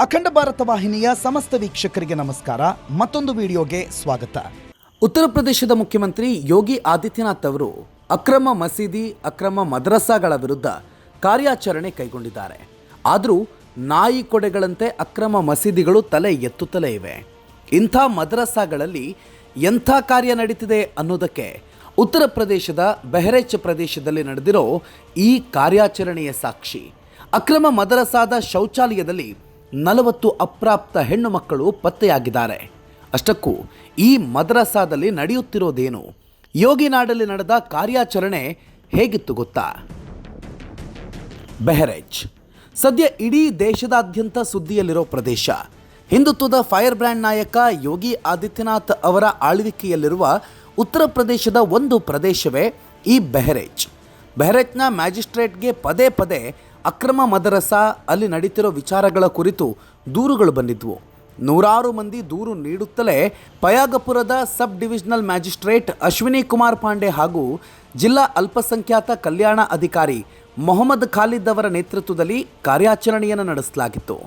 ಅಖಂಡ ಭಾರತ ವಾಹಿನಿಯ ಸಮಸ್ತ ವೀಕ್ಷಕರಿಗೆ ನಮಸ್ಕಾರ. ಮತ್ತೊಂದು ವಿಡಿಯೋಗೆ ಸ್ವಾಗತ. ಉತ್ತರ ಪ್ರದೇಶದ ಮುಖ್ಯಮಂತ್ರಿ ಯೋಗಿ ಆದಿತ್ಯನಾಥ್ ಅವರು ಅಕ್ರಮ ಮಸೀದಿ, ಅಕ್ರಮ ಮದ್ರಸಾಗಳ ವಿರುದ್ಧ ಕಾರ್ಯಾಚರಣೆ ಕೈಗೊಂಡಿದ್ದಾರೆ. ಆದರೂ ನಾಯಿ ಕೊಡೆಗಳಂತೆ ಅಕ್ರಮ ಮಸೀದಿಗಳು ತಲೆ ಎತ್ತುತ್ತಲೇ ಇವೆ. ಇಂಥ ಮದ್ರಸಾಗಳಲ್ಲಿ ಎಂಥ ಕಾರ್ಯ ನಡೀತಿದೆ ಅನ್ನೋದಕ್ಕೆ ಉತ್ತರ ಪ್ರದೇಶದ ಬೆಹರೇಚ್ ಪ್ರದೇಶದಲ್ಲಿ ನಡೆದಿರೋ ಈ ಕಾರ್ಯಾಚರಣೆಯ ಸಾಕ್ಷಿ. ಅಕ್ರಮ ಮದ್ರಸಾದ ಶೌಚಾಲಯದಲ್ಲಿ 40 ಅಪ್ರಾಪ್ತ ಹೆಣ್ಣು ಮಕ್ಕಳು ಪತ್ತೆಯಾಗಿದ್ದಾರೆ. ಅಷ್ಟಕ್ಕೂ ಈ ಮದ್ರಸಾದಲ್ಲಿ ನಡೆಯುತ್ತಿರೋದೇನು? ಯೋಗಿನಾಡಲ್ಲಿ ನಡೆದ ಕಾರ್ಯಾಚರಣೆ ಹೇಗಿತ್ತು ಗೊತ್ತಾ? ಬೆಹರೇಚ್ ಸದ್ಯ ಇಡೀ ದೇಶದಾದ್ಯಂತ ಸುದ್ದಿಯಲ್ಲಿರೋ ಪ್ರದೇಶ. ಹಿಂದುತ್ವದ ಫೈರ್ ಬ್ರ್ಯಾಂಡ್ ನಾಯಕ ಯೋಗಿ ಆದಿತ್ಯನಾಥ್ ಅವರ ಆಳ್ವಿಕೆಯಲ್ಲಿರುವ ಉತ್ತರ ಪ್ರದೇಶದ ಒಂದು ಪ್ರದೇಶವೇ ಈ ಬೆಹರೇಚ್. ಬೆಹರೇಚ್ನ ಮ್ಯಾಜಿಸ್ಟ್ರೇಟ್ಗೆ ಪದೇ ಪದೇ ಅಕ್ರಮ ಮದರಸಾ, ಅಲ್ಲಿ ನಡೀತಿರೋ ವಿಚಾರಗಳ ಕುರಿತು ದೂರುಗಳು ಬಂದಿದ್ವು. ನೂರಾರು ಮಂದಿ ದೂರು ನೀಡುತ್ತಲೇ ಪಯಾಗಪುರದ sub divisional magistrate Ashwini Kumar Pandey ಹಾಗೂ ಜಿಲ್ಲಾ ಅಲ್ಪಸಂಖ್ಯಾತ ಕಲ್ಯಾಣ ಅಧಿಕಾರಿ ಮೊಹಮ್ಮದ್ ಖಾಲಿದ್ ಅವರ ನೇತೃತ್ವದಲ್ಲಿ ಕಾರ್ಯಾಚರಣೆಯನ್ನು ನಡೆಸಲಾಗಿತ್ತು.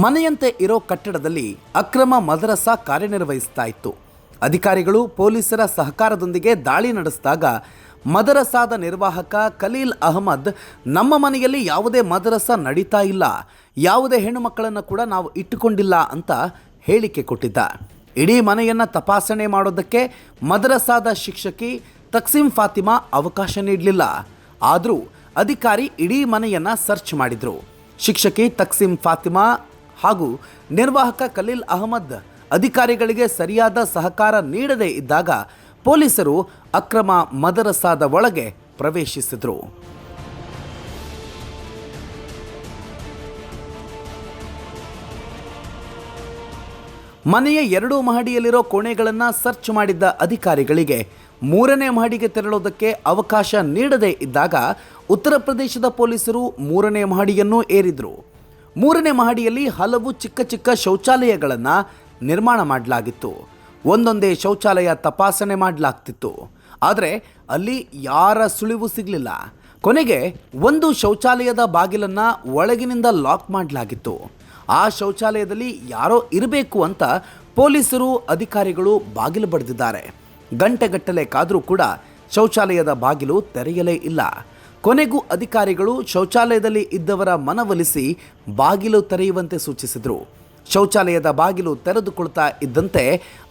ಮನೆಯಂತೆ ಇರೋ ಕಟ್ಟಡದಲ್ಲಿ ಅಕ್ರಮ ಮದರಸಾ ಕಾರ್ಯನಿರ್ವಹಿಸ್ತಾ ಇತ್ತು. ಅಧಿಕಾರಿಗಳು ಪೊಲೀಸರ ಸಹಕಾರದೊಂದಿಗೆ ದಾಳಿ ನಡೆಸಿದಾಗ ಮದರಸಾದ ನಿರ್ವಾಹಕ ಖಲೀಲ್ ಅಹಮದ್, ನಮ್ಮ ಮನೆಯಲ್ಲಿ ಯಾವುದೇ ಮದರಸಾ ನಡೀತಾ ಇಲ್ಲ, ಯಾವುದೇ ಹೆಣ್ಣು ಮಕ್ಕಳನ್ನು ಕೂಡ ನಾವು ಇಟ್ಟುಕೊಂಡಿಲ್ಲ ಅಂತ ಹೇಳಿಕೆ ಕೊಟ್ಟಿದ್ದ. ಇಡೀ ಮನೆಯನ್ನು ತಪಾಸಣೆ ಮಾಡೋದಕ್ಕೆ ಮದರಸಾದ ಶಿಕ್ಷಕಿ ತಕ್ಸಿಮ್ ಫಾತಿಮಾ ಅವಕಾಶ ನೀಡಲಿಲ್ಲ. ಆದರೂ ಅಧಿಕಾರಿ ಇಡೀ ಮನೆಯನ್ನು ಸರ್ಚ್ ಮಾಡಿದರು. ಶಿಕ್ಷಕಿ ತಕ್ಸಿಮ್ ಫಾತಿಮಾ ಹಾಗೂ ನಿರ್ವಾಹಕ ಖಲೀಲ್ ಅಹಮದ್ ಅಧಿಕಾರಿಗಳಿಗೆ ಸರಿಯಾದ ಸಹಕಾರ ನೀಡದೇ ಇದ್ದಾಗ ಪೊಲೀಸರು ಅಕ್ರಮ ಮದರಸಾದ ಒಳಗೆ ಪ್ರವೇಶಿಸಿದರು. ಮನೆಯ 2 ಮಹಡಿಯಲ್ಲಿರೋ ಕೋಣೆಗಳನ್ನು ಸರ್ಚ್ ಮಾಡಿದ್ದ ಅಧಿಕಾರಿಗಳಿಗೆ 3ನೇ ಮಹಡಿಗೆ ತೆರಳೋದಕ್ಕೆ ಅವಕಾಶ ನೀಡದೇ ಇದ್ದಾಗ ಉತ್ತರ ಪ್ರದೇಶದ ಪೊಲೀಸರು 3ನೇ ಮಹಡಿಯನ್ನು ಏರಿದ್ರು. 3ನೇ ಮಹಡಿಯಲ್ಲಿ ಹಲವು ಚಿಕ್ಕ ಚಿಕ್ಕ ಶೌಚಾಲಯಗಳನ್ನು ನಿರ್ಮಾಣ ಮಾಡಲಾಗಿತ್ತು. ಒಂದೊಂದೇ ಶೌಚಾಲಯ ತಪಾಸಣೆ ಮಾಡಲಾಗ್ತಿತ್ತು. ಆದರೆ ಅಲ್ಲಿ ಯಾರ ಸುಳಿವು ಸಿಗಲಿಲ್ಲ. ಕೊನೆಗೆ ಒಂದು ಶೌಚಾಲಯದ ಬಾಗಿಲನ್ನು ಒಳಗಿನಿಂದ ಲಾಕ್ ಮಾಡಲಾಗಿತ್ತು. ಆ ಶೌಚಾಲಯದಲ್ಲಿ ಯಾರೋ ಇರಬೇಕು ಅಂತ ಪೊಲೀಸರು, ಅಧಿಕಾರಿಗಳು ಬಾಗಿಲು ಬಡಿದಿದ್ದಾರೆ. ಗಂಟೆಗಟ್ಟಲೆ ಕಾದರೂ ಕೂಡ ಶೌಚಾಲಯದ ಬಾಗಿಲು ತೆರೆಯಲೇ ಇಲ್ಲ. ಕೊನೆಗೂ ಅಧಿಕಾರಿಗಳು ಶೌಚಾಲಯದಲ್ಲಿ ಇದ್ದವರ ಮನವೊಲಿಸಿ ಬಾಗಿಲು ತೆರೆಯುವಂತೆ ಸೂಚಿಸಿದರು. ಶೌಚಾಲಯದ ಬಾಗಿಲು ತೆರೆದುಕೊಳ್ತಾ ಇದ್ದಂತೆ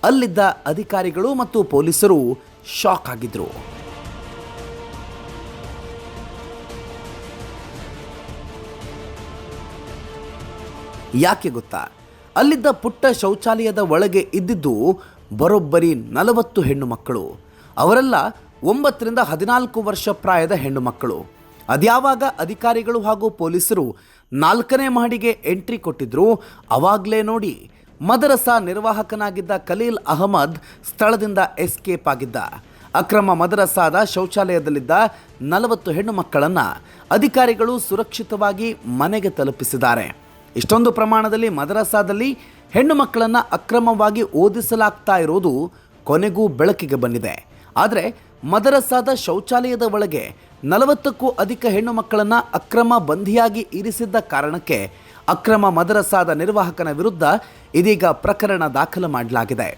ಅಲ್ಲಿದ್ದ ಅಧಿಕಾರಿಗಳು ಮತ್ತು ಪೊಲೀಸರು ಶಾಕ್ ಆಗಿದ್ರು. ಯಾಕೆ ಗೊತ್ತಾ? ಅಲ್ಲಿದ್ದ ಪುಟ್ಟ ಶೌಚಾಲಯದ ಒಳಗೆ ಇದ್ದಿದ್ದು ಬರೋಬ್ಬರಿ 40 ಹೆಣ್ಣು ಮಕ್ಕಳು. ಅವರೆಲ್ಲ 9 ರಿಂದ 14 ವರ್ಷ ಪ್ರಾಯದ ಹೆಣ್ಣು ಮಕ್ಕಳು. ಅದ್ಯಾವಾಗ ಅಧಿಕಾರಿಗಳು ಹಾಗೂ ಪೊಲೀಸರು 4ನೇ ಮಹಡಿಗೆ ಎಂಟ್ರಿ ಕೊಟ್ಟಿದ್ರು, ಅವಾಗಲೇ ನೋಡಿ ಮದರಸಾ ನಿರ್ವಾಹಕನಾಗಿದ್ದ ಖಲೀಲ್ ಅಹಮದ್ ಸ್ಥಳದಿಂದ ಎಸ್ಕೇಪ್ ಆಗಿದ್ದ. ಅಕ್ರಮ ಮದರಸಾದ ಶೌಚಾಲಯದಲ್ಲಿದ್ದ 40 ಹೆಣ್ಣು ಮಕ್ಕಳನ್ನು ಅಧಿಕಾರಿಗಳು ಸುರಕ್ಷಿತವಾಗಿ ಮನೆಗೆ ತಲುಪಿಸಿದ್ದಾರೆ. ಇಷ್ಟೊಂದು ಪ್ರಮಾಣದಲ್ಲಿ ಮದರಸಾದಲ್ಲಿ ಹೆಣ್ಣು ಮಕ್ಕಳನ್ನು ಅಕ್ರಮವಾಗಿ ಓದಿಸಲಾಗ್ತಾ ಇರೋದು ಕೊನೆಗೂ ಬೆಳಕಿಗೆ ಬಂದಿದೆ. ಆದರೆ ಮದರಸಾದ ಶೌಚಾಲಯದ ಒಳಗೆ 40ಕ್ಕೂ ಅಧಿಕ ಹೆಣ್ಣು ಮಕ್ಕಳನ್ನು ಅಕ್ರಮ ಬಂಧಿಯಾಗಿ ಇರಿಸಿದ್ದ ಕಾರಣಕ್ಕೆ ಅಕ್ರಮ ಮದರಸಾದ ನಿರ್ವಾಹಕನ ವಿರುದ್ಧ ಇದೀಗ ಪ್ರಕರಣ ದಾಖಲು ಮಾಡಲಾಗಿದೆ.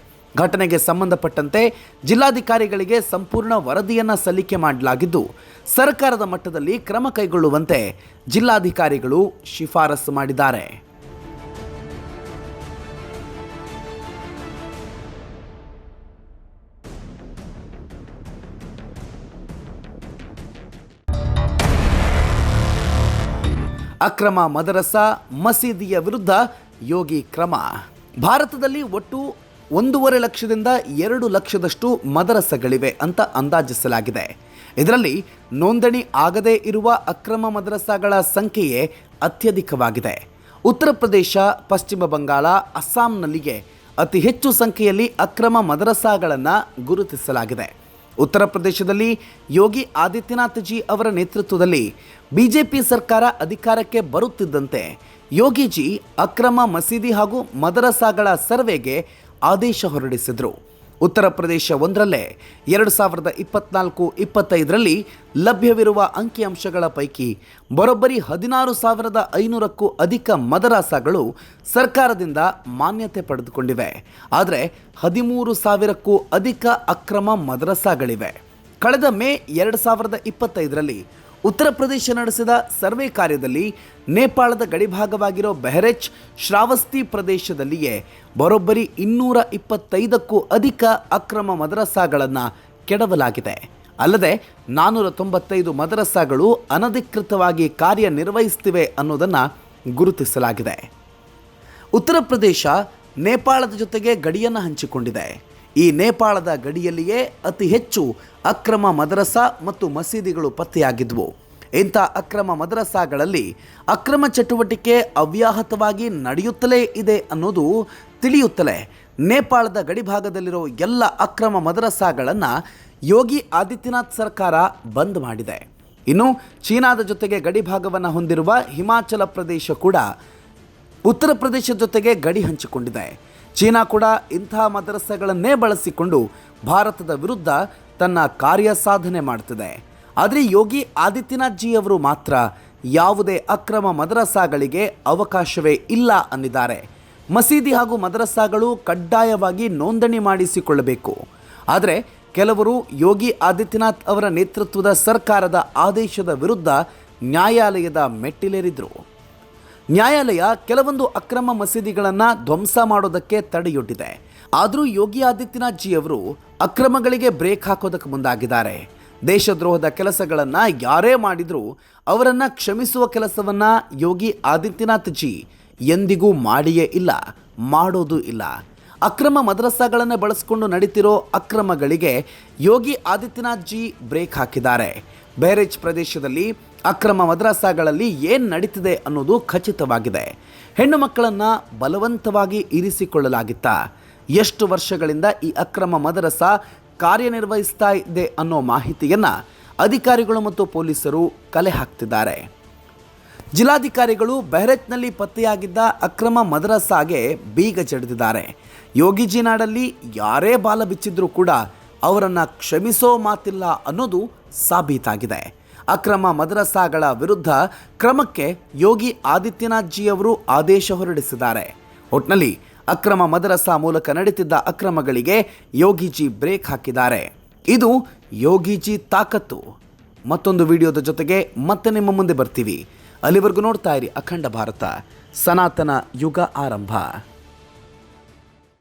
ಘಟನೆಗೆ ಸಂಬಂಧಪಟ್ಟಂತೆ ಜಿಲ್ಲಾಧಿಕಾರಿಗಳಿಗೆ ಸಂಪೂರ್ಣ ವರದಿಯನ್ನು ಸಲ್ಲಿಕೆ ಮಾಡಲಾಗಿದ್ದು, ಸರ್ಕಾರದ ಮಟ್ಟದಲ್ಲಿ ಕ್ರಮ ಕೈಗೊಳ್ಳುವಂತೆ ಜಿಲ್ಲಾಧಿಕಾರಿಗಳು ಶಿಫಾರಸು ಮಾಡಿದ್ದಾರೆ. ಅಕ್ರಮ ಮದರಸಾ, ಮಸೀದಿಯ ವಿರುದ್ಧ ಯೋಗಿ ಕ್ರಮ. ಭಾರತದಲ್ಲಿ ಒಟ್ಟು 1.5 ಲಕ್ಷದಿಂದ 2 ಲಕ್ಷದಷ್ಟು ಮದರಸಗಳಿವೆ ಅಂತ ಅಂದಾಜಿಸಲಾಗಿದೆ. ಇದರಲ್ಲಿ ನೋಂದಣಿ ಆಗದೇ ಇರುವ ಅಕ್ರಮ ಮದರಸಾಗಳ ಸಂಖ್ಯೆಯೇ ಅತ್ಯಧಿಕವಾಗಿದೆ. ಉತ್ತರ ಪ್ರದೇಶ, ಪಶ್ಚಿಮ ಬಂಗಾಳ, ಅಸ್ಸಾಂನಲ್ಲಿಗೆ ಅತಿ ಹೆಚ್ಚು ಸಂಖ್ಯೆಯಲ್ಲಿ ಅಕ್ರಮ ಮದರಸಾಗಳನ್ನು ಗುರುತಿಸಲಾಗಿದೆ. ಉತ್ತರ ಪ್ರದೇಶದಲ್ಲಿ ಯೋಗಿ ಆದಿತ್ಯನಾಥ್ ಜಿ ಅವರ ನೇತೃತ್ವದಲ್ಲಿ ಬಿಜೆಪಿ ಸರ್ಕಾರ ಅಧಿಕಾರಕ್ಕೆ ಬರುತ್ತಿದ್ದಂತೆ ಯೋಗಿಜಿ ಅಕ್ರಮ ಮಸೀದಿ ಹಾಗೂ ಮದರಸಾಗಳ ಸರ್ವೆಗೆ ಆದೇಶ ಹೊರಡಿಸಿದರು. ಉತ್ತರ ಪ್ರದೇಶ ಒಂದರಲ್ಲೇ 2024-25ರಲ್ಲಿ ಲಭ್ಯವಿರುವ ಅಂಕಿಅಂಶಗಳ ಪೈಕಿ ಬರೋಬ್ಬರಿ 16,500ಕ್ಕೂ ಅಧಿಕ ಮದರಸಾಗಳು ಸರ್ಕಾರದಿಂದ ಮಾನ್ಯತೆ ಪಡೆದುಕೊಂಡಿವೆ. ಆದರೆ 13,000ಕ್ಕೂ ಅಧಿಕ ಅಕ್ರಮ ಮದರಸಾಗಳಿವೆ. ಕಳೆದ ಮೇ 2025ರಲ್ಲಿ ಉತ್ತರ ಪ್ರದೇಶ ನಡೆಸಿದ ಸರ್ವೆ ಕಾರ್ಯದಲ್ಲಿ ನೇಪಾಳದ ಗಡಿಭಾಗವಾಗಿರೋ ಬೆಹರೆಚ್ ಶ್ರಾವಸ್ತಿ ಪ್ರದೇಶದಲ್ಲಿಯೇ ಬರೋಬ್ಬರಿ 225ಕ್ಕೂ ಅಧಿಕ ಅಕ್ರಮ ಮದರಸಾಗಳನ್ನು ಕೆಡವಲಾಗಿದೆ. ಅಲ್ಲದೆ 495 ಮದರಸಾಗಳು ಅನಧಿಕೃತವಾಗಿ ಕಾರ್ಯನಿರ್ವಹಿಸುತ್ತಿವೆ ಅನ್ನೋದನ್ನು ಗುರುತಿಸಲಾಗಿದೆ. ಉತ್ತರ ಪ್ರದೇಶ ನೇಪಾಳದ ಜೊತೆಗೆ ಗಡಿಯನ್ನು ಹಂಚಿಕೊಂಡಿದೆ. ಈ ನೇಪಾಳದ ಗಡಿಯಲ್ಲಿಯೇ ಅತಿ ಹೆಚ್ಚು ಅಕ್ರಮ ಮದರಸಾ ಮತ್ತು ಮಸೀದಿಗಳು ಪತ್ತೆಯಾಗಿದ್ವು. ಇಂಥ ಅಕ್ರಮ ಮದರಸಾಗಳಲ್ಲಿ ಅಕ್ರಮ ಚಟುವಟಿಕೆ ಅವ್ಯಾಹತವಾಗಿ ನಡೆಯುತ್ತಲೇ ಇದೆ ಅನ್ನೋದು ತಿಳಿಯುತ್ತಲೇ ನೇಪಾಳದ ಗಡಿಭಾಗದಲ್ಲಿರೋ ಎಲ್ಲ ಅಕ್ರಮ ಮದರಸಾಗಳನ್ನು ಯೋಗಿ ಆದಿತ್ಯನಾಥ್ ಸರ್ಕಾರ ಬಂದ್ ಮಾಡಿದೆ. ಇನ್ನು ಚೀನಾದ ಜೊತೆಗೆ ಗಡಿಭಾಗವನ್ನು ಹೊಂದಿರುವ ಹಿಮಾಚಲ ಪ್ರದೇಶ ಕೂಡ ಉತ್ತರ ಪ್ರದೇಶದ ಜೊತೆಗೆ ಗಡಿ ಹಂಚಿಕೊಂಡಿದೆ. ಚೀನಾ ಕೂಡ ಇಂತಹ ಮದರಸಾಗಳನ್ನೇ ಬಳಸಿಕೊಂಡು ಭಾರತದ ವಿರುದ್ಧ ತನ್ನ ಕಾರ್ಯಸಾಧನೆ ಮಾಡ್ತಿದೆ. ಆದರೆ ಯೋಗಿ ಆದಿತ್ಯನಾಥ್ ಜಿ ಅವರು ಮಾತ್ರ ಯಾವುದೇ ಅಕ್ರಮ ಮದರಸಾಗಳಿಗೆ ಅವಕಾಶವೇ ಇಲ್ಲ ಅಂದಿದ್ದಾರೆ. ಮಸೀದಿ ಹಾಗೂ ಮದರಸಾಗಳು ಕಡ್ಡಾಯವಾಗಿ ನೋಂದಣಿ ಮಾಡಿಸಿಕೊಳ್ಳಬೇಕು. ಆದರೆ ಕೆಲವರು ಯೋಗಿ ಆದಿತ್ಯನಾಥ್ ಅವರ ನೇತೃತ್ವದ ಸರ್ಕಾರದ ಆದೇಶದ ವಿರುದ್ಧ ನ್ಯಾಯಾಲಯದ ಮೆಟ್ಟಿಲೇರಿದ್ರು. ನ್ಯಾಯಾಲಯ ಕೆಲವೊಂದು ಅಕ್ರಮ ಮಸೀದಿಗಳನ್ನು ಧ್ವಂಸ ಮಾಡೋದಕ್ಕೆ ತಡೆಯೊಡ್ಡಿದೆ. ಆದರೂ ಯೋಗಿ ಆದಿತ್ಯನಾಥ್ ಜಿ ಅವರು ಅಕ್ರಮಗಳಿಗೆ ಬ್ರೇಕ್ ಹಾಕೋದಕ್ಕೆ ಮುಂದಾಗಿದ್ದಾರೆ. ದೇಶದ್ರೋಹದ ಕೆಲಸಗಳನ್ನು ಯಾರೇ ಮಾಡಿದರೂ ಅವರನ್ನು ಕ್ಷಮಿಸುವ ಕೆಲಸವನ್ನು ಯೋಗಿ ಆದಿತ್ಯನಾಥ್ ಜಿ ಎಂದಿಗೂ ಮಾಡಿಯೇ ಇಲ್ಲ, ಮಾಡೋದೂ ಇಲ್ಲ. ಅಕ್ರಮ ಮದರಸಾಗಳನ್ನು ಬಳಸಿಕೊಂಡು ನಡೀತಿರೋ ಅಕ್ರಮಗಳಿಗೆ ಯೋಗಿ ಆದಿತ್ಯನಾಥ್ ಜಿ ಬ್ರೇಕ್ ಹಾಕಿದ್ದಾರೆ. ಬೆಹರೆಚ್ ಪ್ರದೇಶದಲ್ಲಿ ಅಕ್ರಮ ಮದರಸಾಗಳಲ್ಲಿ ಏನು ನಡೀತಿದೆ ಅನ್ನೋದು ಖಚಿತವಾಗಿದೆ. ಹೆಣ್ಣು ಮಕ್ಕಳನ್ನು ಬಲವಂತವಾಗಿ ಇರಿಸಿಕೊಳ್ಳಲಾಗಿತ್ತ, ಎಷ್ಟು ವರ್ಷಗಳಿಂದ ಈ ಅಕ್ರಮ ಮದರಸಾ ಕಾರ್ಯನಿರ್ವಹಿಸ್ತಾ ಇದೆ ಅನ್ನೋ ಮಾಹಿತಿಯನ್ನು ಅಧಿಕಾರಿಗಳು ಮತ್ತು ಪೊಲೀಸರು ಕಲೆ ಹಾಕ್ತಿದ್ದಾರೆ. ಜಿಲ್ಲಾಧಿಕಾರಿಗಳು ಬೆಹರೆಚ್ನಲ್ಲಿ ಪತ್ತೆಯಾಗಿದ್ದ ಅಕ್ರಮ ಮದರಸಾಗೆ ಬೀಗ ಜಡಿದಿದ್ದಾರೆ. ಯೋಗಿಜಿ ನಾಡಲ್ಲಿ ಯಾರೇ ಬಾಲ ಬಿಚ್ಚಿದ್ರೂ ಕೂಡ ಅವರನ್ನು ಕ್ಷಮಿಸೋ ಮಾತಿಲ್ಲ ಅನ್ನೋದು ಸಾಬೀತಾಗಿದೆ. ಅಕ್ರಮ ಮದರಸಾಗಳ ವಿರುದ್ಧ ಕ್ರಮಕ್ಕೆ ಯೋಗಿ ಆದಿತ್ಯನಾಥ್ ಜಿ ಅವರು ಆದೇಶ ಹೊರಡಿಸಿದ್ದಾರೆ. ಒಟ್ನಲ್ಲಿ ಅಕ್ರಮ ಮದರಸಾ ಮೂಲಕ ನಡೀತಿದ್ದ ಅಕ್ರಮಗಳಿಗೆ ಯೋಗಿಜಿ ಬ್ರೇಕ್ ಹಾಕಿದ್ದಾರೆ. ಇದು ಯೋಗಿಜಿ ತಾಕತ್ತು. ಮತ್ತೊಂದು ವಿಡಿಯೋದ ಜೊತೆಗೆ ಮತ್ತೆ ನಿಮ್ಮ ಮುಂದೆ ಬರ್ತೀವಿ. ಅಲ್ಲಿವರೆಗೂ ನೋಡ್ತಾ ಇರಿ ಅಖಂಡ ಭಾರತ, ಸನಾತನ ಯುಗ ಆರಂಭ.